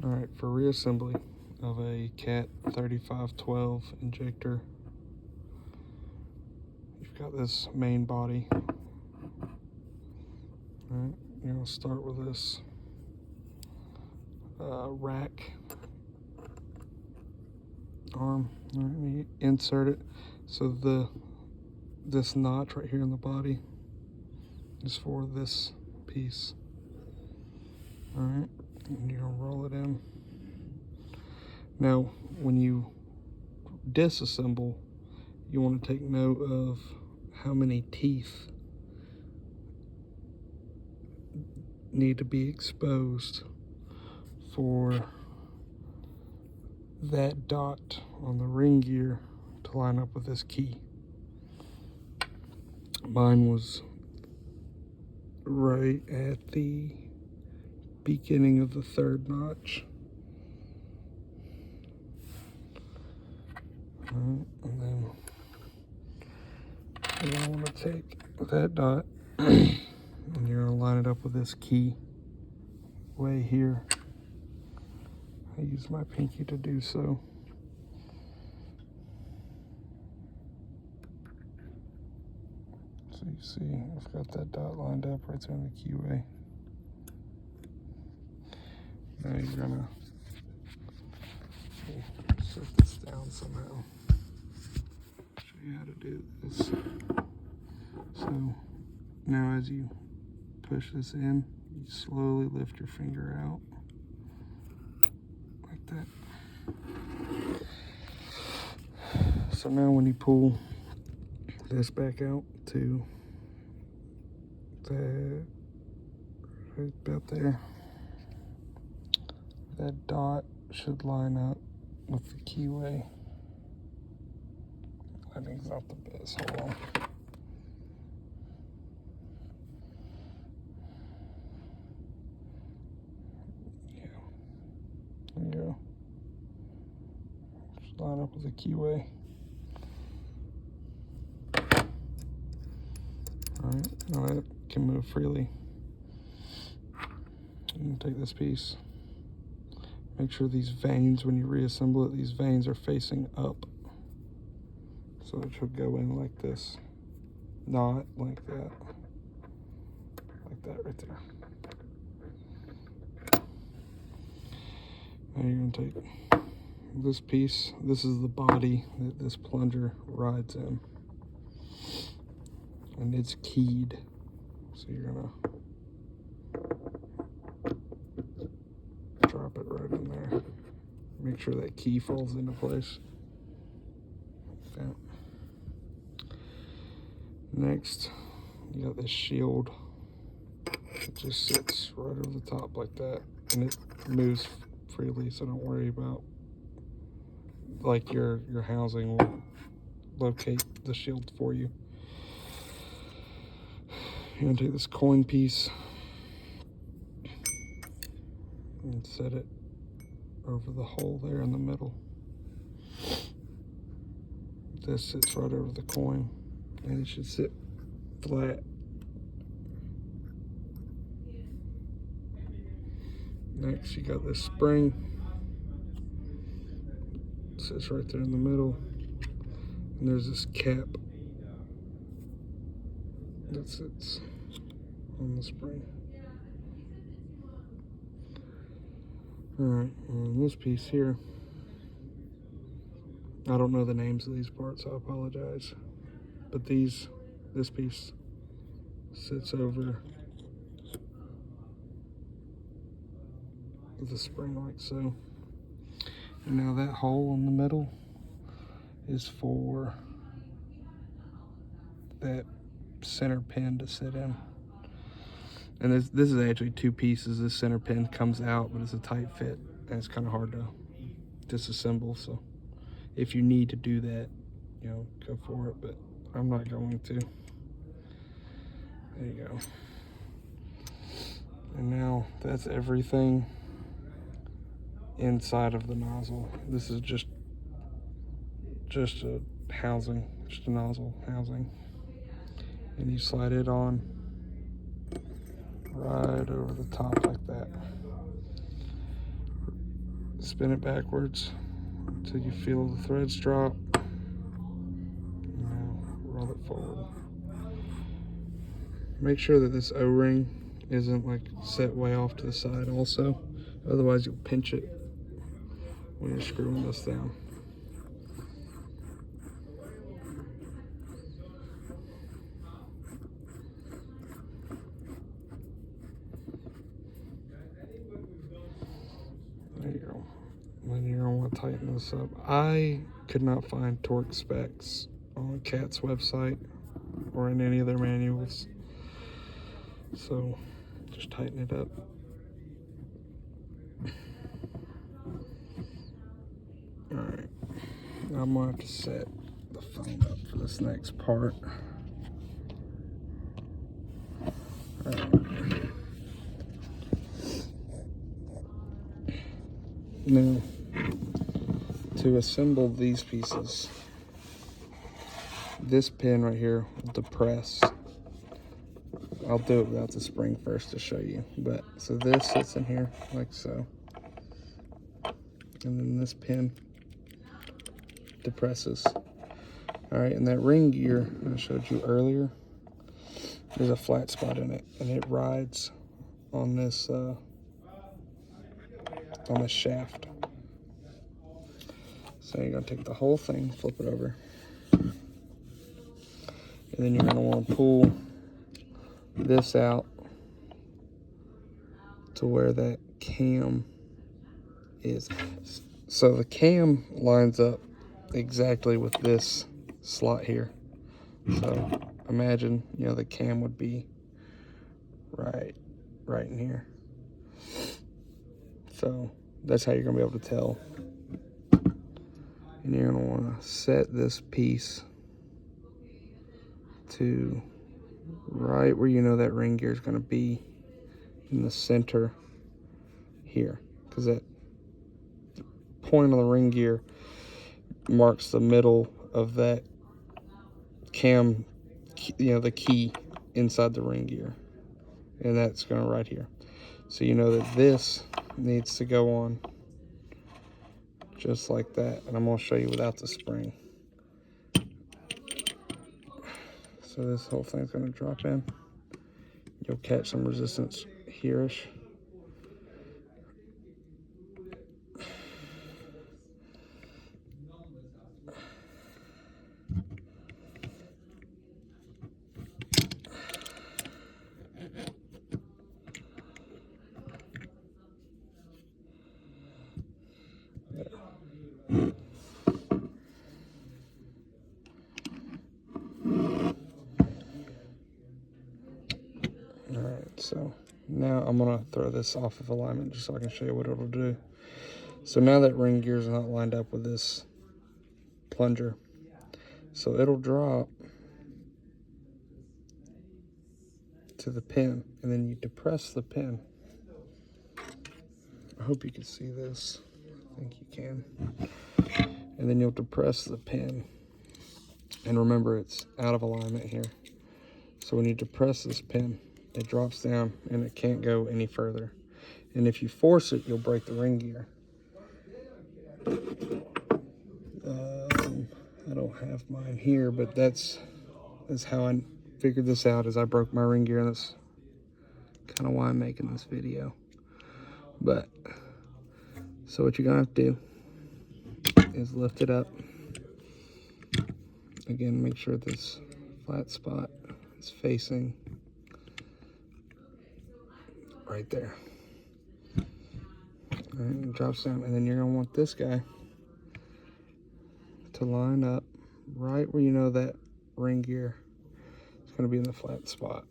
Alright, for reassembly of a Cat 3512 injector, you've got this main body. Alright, you're going to start with this rack arm. Alright, you insert it. So this notch right here in the body is for this piece. Alright, and you're going to roll it in. Now, when you disassemble, you want to take note of how many teeth need to be exposed for that dot on the ring gear to line up with this key. Mine was right at the beginning of the third notch. And then you're going to want to take that dot and you're going to line it up with this key way here. I use my pinky to do so. So you see, I've got that dot lined up right there in the keyway. Now you're going to set this down somehow. Show you how to do this. So now as you push this in, you slowly lift your finger out like that. So now when you pull this back out to that right about there, that dot should line up with the keyway. Lighting's not the best. Hold on. Yeah. There you go. Just line up with the keyway. Alright, now that can move freely. You can take this piece. Make sure these vanes, when you reassemble it, these vanes are facing up. So it should go in like this. Not like that. Like that right there. Now you're going to take this piece. This is the body that this plunger rides in. And it's keyed. So you're going to drop it right in there. Make sure that key falls into place. Okay. Next, you got this shield. It just sits right over the top like that, and it moves freely, so don't worry about, like, your housing will locate the shield for you. You're gonna take this coin piece and set it over the hole there in the middle. This sits right over the coin, and it should sit flat. Next, you got this spring. It sits right there in the middle, and there's this cap that sits on the spring. Alright, and this piece here, I don't know the names of these parts, so I apologize. But this piece sits over the spring like so. And now that hole in the middle is for that center pin to sit in. And this is actually two pieces. This center pin comes out, but it's a tight fit, and it's kind of hard to disassemble. So if you need to do that, you know, go for it, but I'm not going to. There you go. And now that's everything inside of the nozzle. This is just a housing, just a nozzle housing. And you slide it on right over the top like that. spin it backwards until you feel the threads drop. Now roll it forward. Make sure that this O-ring isn't like set way off to the side also, otherwise you'll pinch it when you're screwing this down. There you go. Then you're gonna want to tighten this up. I could not find torque specs on CAT's website or in any of their manuals, so just tighten it up. All right, now I'm gonna have to set the phone up for this next part. All right. Now, to assemble these pieces, this pin right here will depress. I'll do it without the spring first to show you. But so this sits in here like so, and then this pin depresses. All right, and that ring gear I showed you earlier, there's a flat spot in it, and it rides on this shaft. So you're gonna take the whole thing, flip it over, and then you're gonna want to pull this out to where that cam is. So the cam lines up exactly with this slot here. So imagine, you know, the cam would be right in here. So that's how you're gonna be able to tell. And you're gonna wanna set this piece to right where you know that ring gear is gonna be, in the center here, because that point on the ring gear marks the middle of that cam, you know, the key inside the ring gear, and that's going right here. So you know that this needs to go on just like that, and I'm going to show you without the spring. So this whole thing's going to drop in. You'll catch some resistance here-ish. Alright, so now I'm going to throw this off of alignment just so I can show you what it'll do. So now that ring gear is not lined up with this plunger, so it'll drop to the pin, and then you depress the pin. I hope you can see this. I think you can. And then you'll depress the pin. And remember, it's out of alignment here. So when you depress this pin, it drops down and it can't go any further. And if you force it, you'll break the ring gear. I don't have mine here, but that's how I figured this out, is I broke my ring gear, and that's kind of why I'm making this video. But so what you're gonna have to do is lift it up. Again, make sure this flat spot is facing right there. All right, it drops down, and then you're gonna want this guy to line up right where you know that ring gear is gonna be in the flat spot.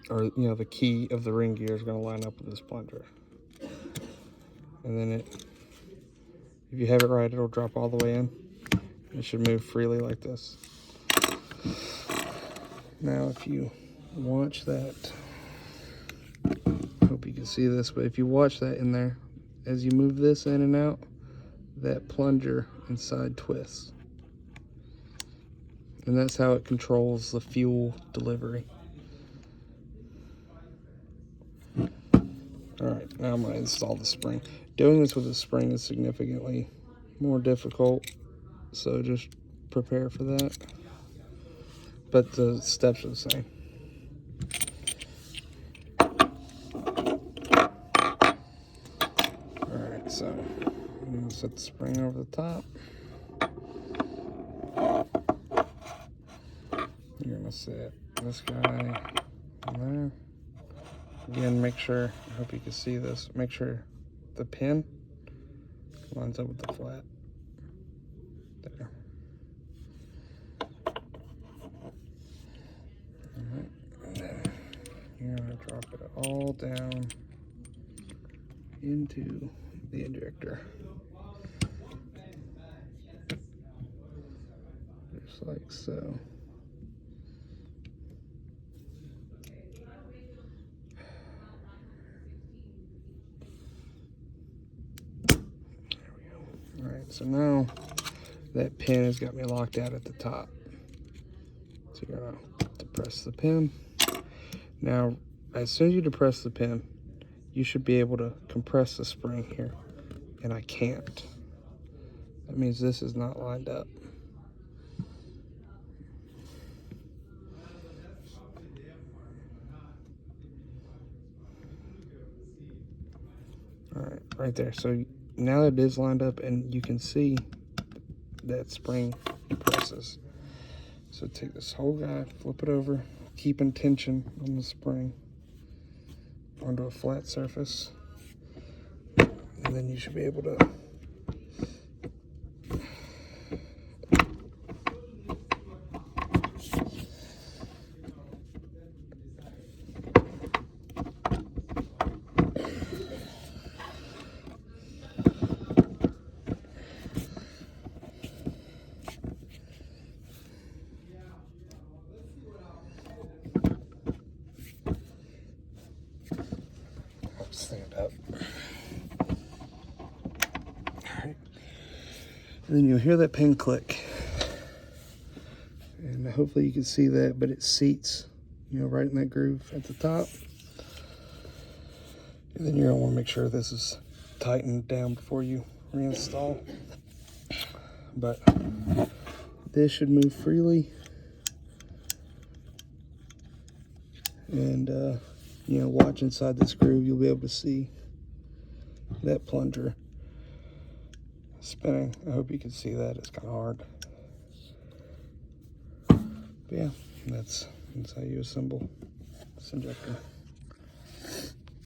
Or, you know, the key of the ring gear is gonna line up with this plunger. And then if you have it right, it'll drop all the way in. It should move freely like this. Now, if you watch that, I hope you can see this, but if you watch that in there, as you move this in and out, that plunger inside twists. And that's how it controls the fuel delivery. All right, now I'm going to install the spring. Doing this with the spring is significantly more difficult, so just prepare for that. But the steps are the same. All right, so I'm going to set the spring over the top. You're going to set this guy in there. Again, make sure, I hope you can see this, make sure the pin lines up with the flat. There. Alright, and then you're going to drop it all down into the injector. Just like so. Alright, so now that pin has got me locked out at the top. So you're going to depress the pin. Now, as soon as you depress the pin, you should be able to compress the spring here. And I can't. That means this is not lined up. Alright, right there. So now that it is lined up and you can see that spring presses. So take this whole guy, flip it over, keeping tension on the spring onto a flat surface. And then you should be able to stand up. Alright. And then you'll hear that pin click. And hopefully you can see that, but it seats, you know, right in that groove at the top. And then you're gonna want to make sure this is tightened down before you reinstall. But this should move freely. And you know, watch inside this groove, you'll be able to see that plunger spinning. I hope you can see that. It's kind of hard. But yeah, that's how you assemble this injector.